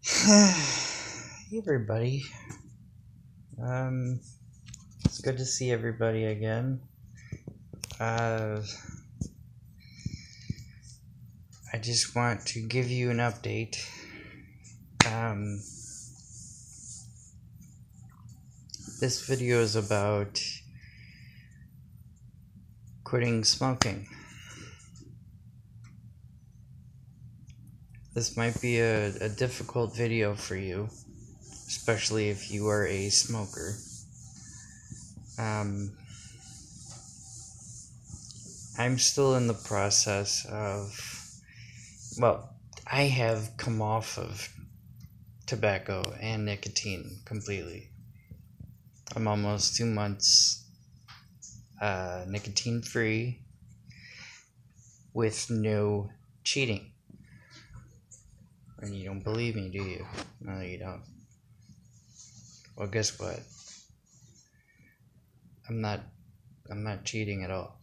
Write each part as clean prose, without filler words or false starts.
Hey everybody. It's good to see everybody again. I just want to give you an update. This video is about quitting smoking. This might be a difficult video for you, especially if you are a smoker. I'm still in the process of, I have come off of tobacco and nicotine completely. I'm almost 2 months nicotine free with no cheating. And you don't believe me, do you? No, you don't. Well, guess what? I'm not cheating at all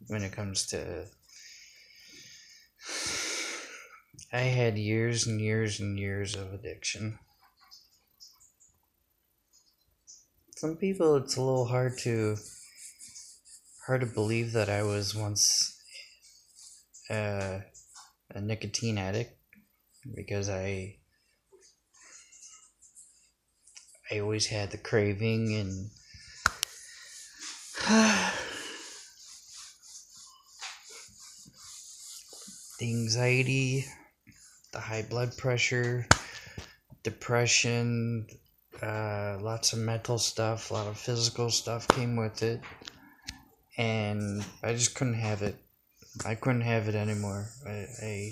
when it comes to. I had years and years and years of addiction. Some people, it's a little hard to believe that I was once a nicotine addict, because I always had the craving and the anxiety, the high blood pressure, depression, lots of mental stuff, a lot of physical stuff came with it, and I just couldn't have it. I couldn't have it anymore. I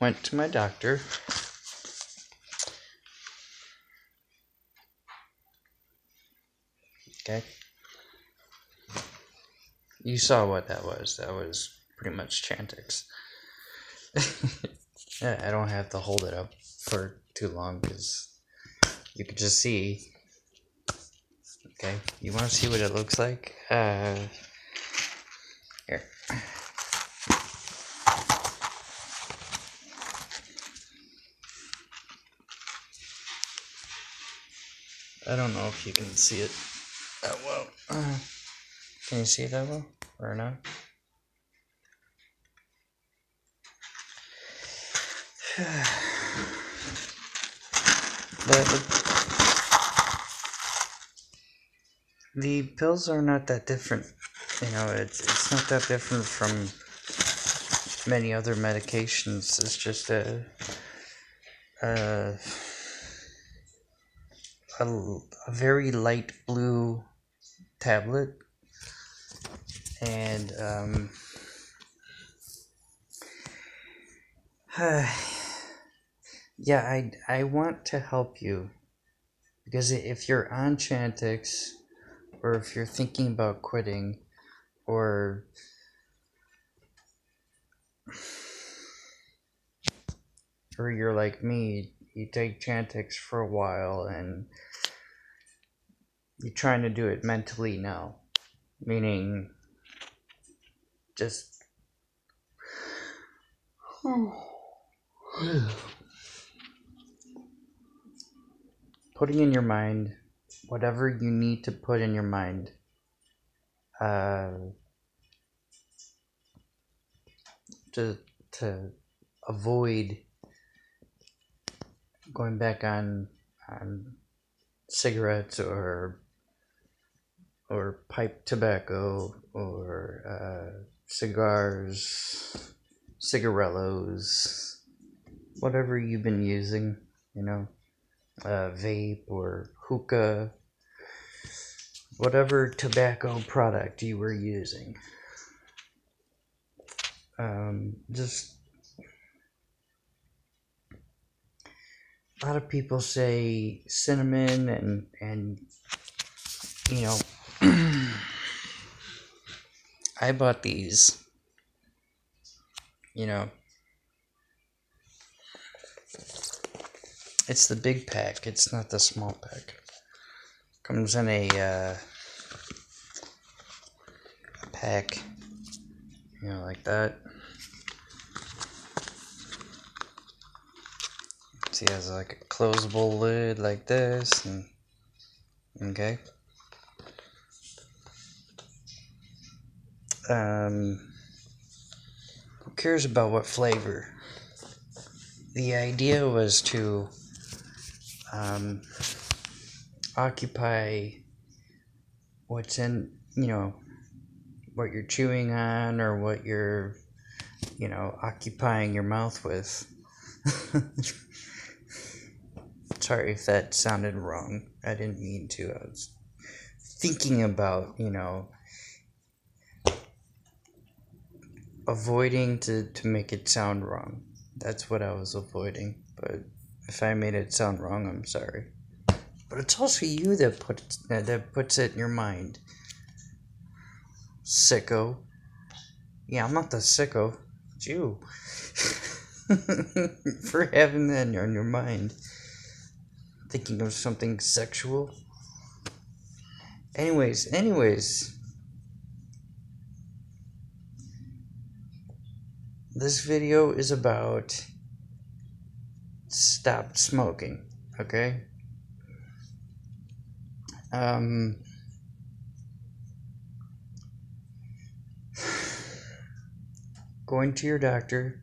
went to my doctor. Okay. You saw what that was. That was pretty much Chantix. Yeah, I don't have to hold it up for too long because you could just see. Okay, you want to see what it looks like? Here. I don't know if you can see it that well. Can you see it that well or not? The pills are not that different. You know, it's not that different from many other medications. It's just a very light blue tablet, and yeah, I want to help you, because if you're on Chantix, or if you're thinking about quitting, or you're like me, you take Chantix for a while and you're trying to do it mentally now, meaning just putting in your mind whatever you need to put in your mind to avoid going back on cigarettes or pipe tobacco or cigars, cigarellos, whatever you've been using, vape or hookah, whatever tobacco product you were using. Just a lot of people say cinnamon and I bought these, it's the big pack, it's not the small pack. Comes in a pack, like that. See, it has like a closable lid like this, and okay. Who cares about what flavor? The idea was to occupy what's in, what you're chewing on, or what you're, occupying your mouth with. Sorry if that sounded wrong. I didn't mean to. I was thinking about, avoiding to make it sound wrong. That's what I was avoiding. But if I made it sound wrong, I'm sorry. But it's also you that puts it in your mind. Sicko. Yeah, I'm not the sicko. It's you. For having that on your mind. Thinking of something sexual. Anyways. This video is about stop smoking, okay? Going to your doctor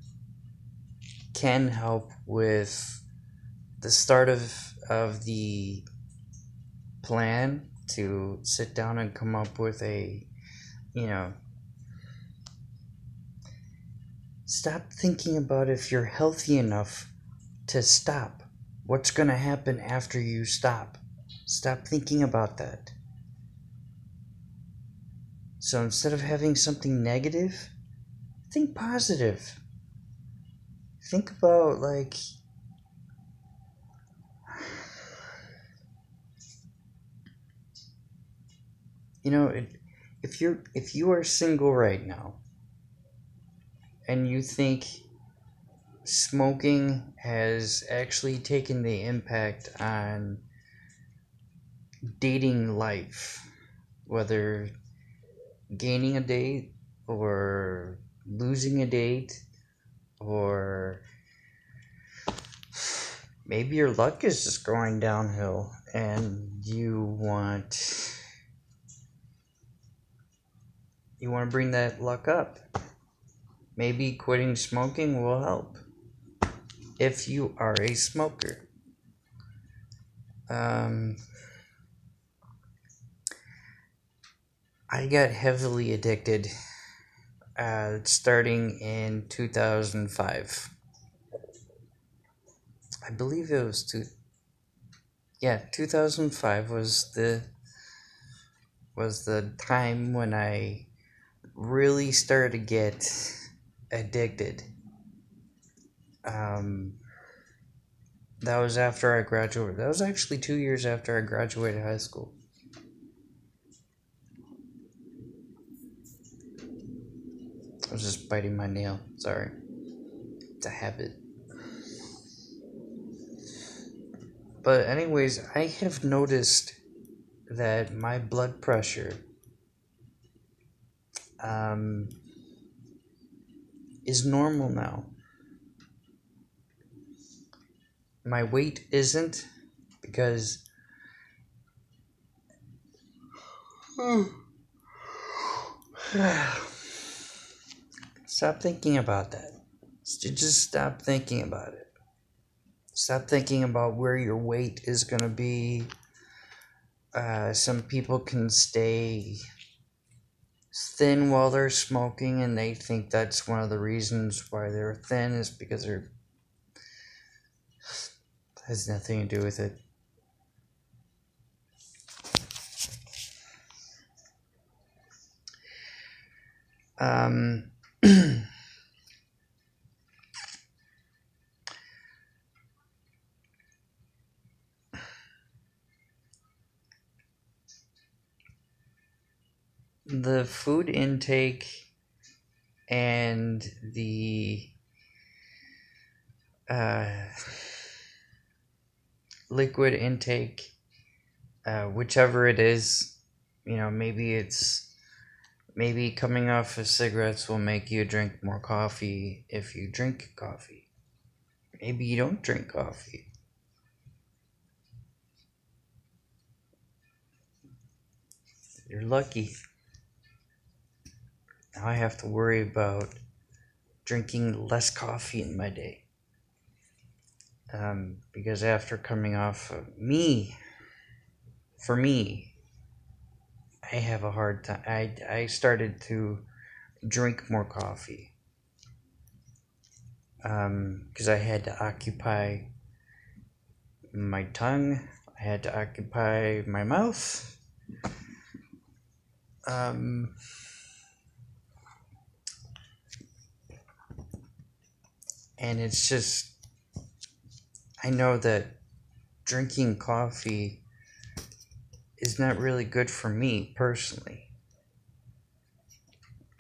can help with the start of the plan to sit down and come up with a, stop thinking about if you're healthy enough to stop. What's going to happen after you stop? Stop thinking about that. So instead of having something negative, think positive. Think about, like, if you are single right now and you think smoking has actually taken the impact on dating life, whether gaining a date or losing a date, or maybe your luck is just going downhill and you want to bring that luck up, maybe quitting smoking will help if you are a smoker. I got heavily addicted starting in 2005. I believe it was 2005 was the time when I really started to get addicted. That was after I graduated. That was actually 2 years after I graduated high school. I was just biting my nail. Sorry. It's a habit. But anyways, I have noticed that my blood pressure is normal now. My weight isn't, because stop thinking about that. Just stop thinking about it. Stop thinking about where your weight is going to be. Some people can stay thin while they're smoking, and they think that's one of the reasons why they're thin is because has nothing to do with it. The food intake and the liquid intake, whichever it is, maybe coming off of cigarettes will make you drink more coffee if you drink coffee. Maybe you don't drink coffee. You're lucky. Now I have to worry about drinking less coffee in my day. Because after coming off of for me, I have a hard time. I started to drink more coffee. Because I had to occupy my tongue. I had to occupy my mouth. And it's just, I know that drinking coffee is not really good for me personally,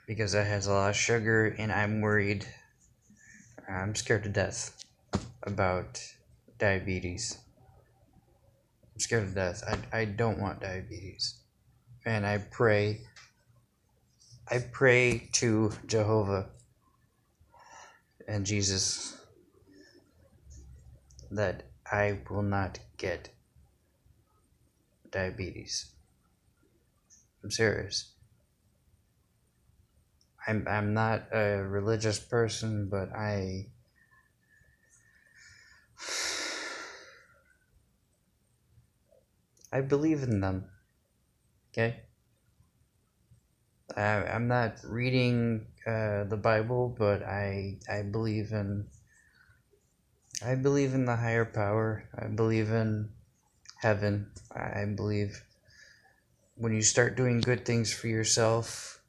because it has a lot of sugar, and I'm scared to death about diabetes. I'm scared to death. I don't want diabetes. And I pray to Jehovah and Jesus that I will not get diabetes. I'm serious. I'm not a religious person, but I believe in them. Okay? I'm not reading the Bible, but I believe in the higher power. I believe in heaven. I believe when you start doing good things for yourself,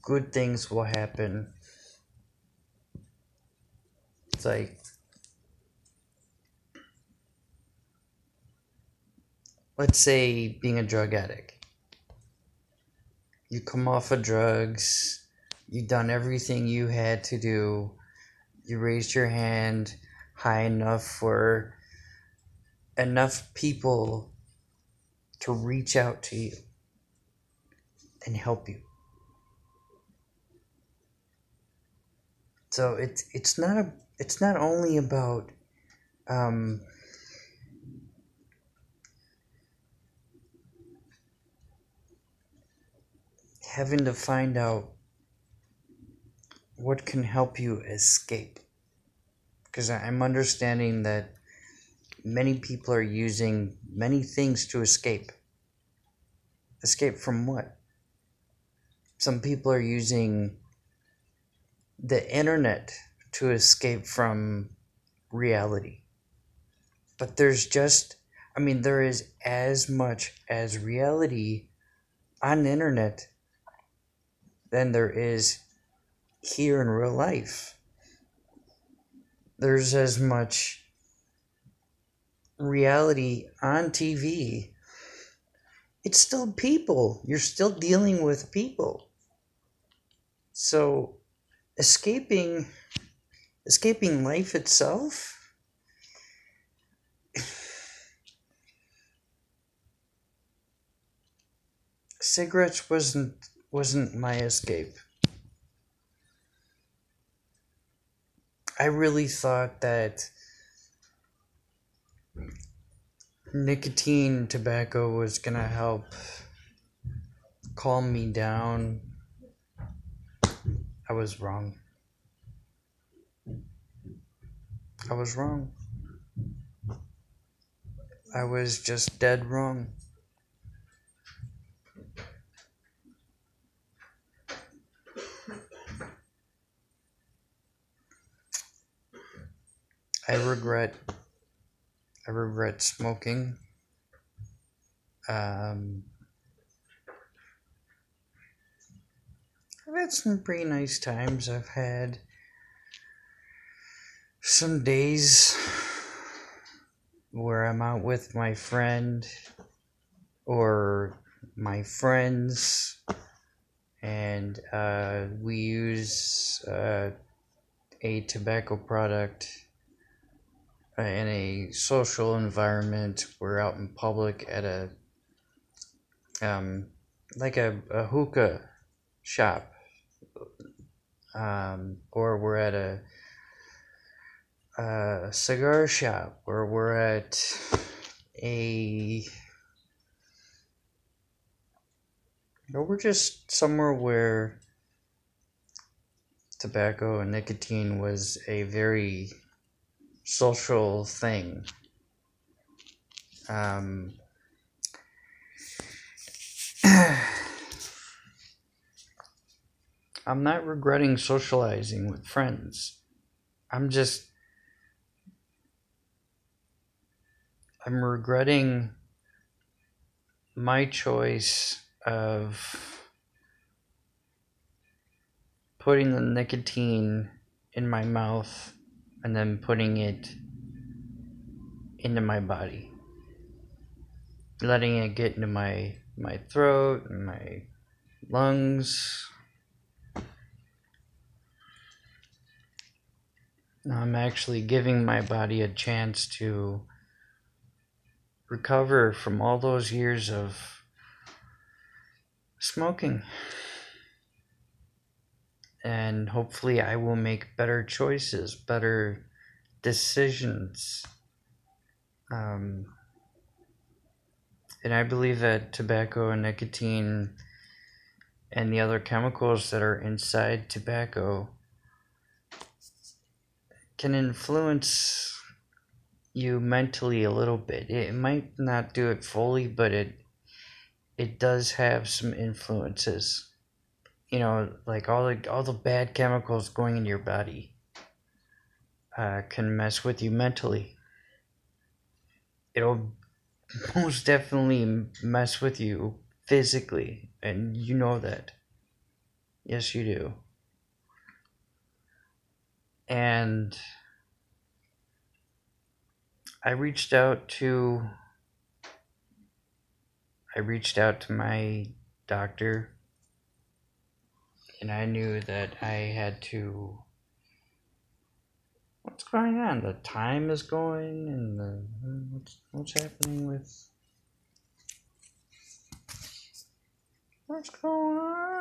good things will happen. It's like, let's say being a drug addict. You come off of drugs, you've done everything you had to do, you raised your hand high enough for enough people to reach out to you and help you. So it's not only about having to find out what can help you escape, because I'm understanding that many people are using many things to escape. Escape from what? Some people are using the internet to escape from reality. But there is as much as reality on the internet than there is here in real life. There's as much reality on TV. It's still people. You're still dealing with people. So escaping life itself, cigarettes wasn't my escape. I really thought that nicotine tobacco was gonna help calm me down. I was wrong. I was just dead wrong. I regret smoking. I've had some pretty nice times. I've had some days where I'm out with my friend or my friends, and we use a tobacco product in a social environment. We're out in public at a like a hookah shop, or we're at a cigar shop, or we're at or we're just somewhere where tobacco and nicotine was a very social thing. I'm not regretting socializing with friends. I'm regretting my choice of putting the nicotine in my mouth and then putting it into my body. Letting it get into my throat and my lungs. I'm actually giving my body a chance to recover from all those years of smoking. And hopefully I will make better choices, better decisions. And I believe that tobacco and nicotine and the other chemicals that are inside tobacco can influence you mentally a little bit. It might not do it fully, but it does have some influences. You know, like all the bad chemicals going in your body can mess with you mentally. It'll most definitely mess with you physically, and you know that. Yes, you do. And I reached out to my doctor, and I knew that I had to. What's going on? The time is going, and what's happening with. What's going on?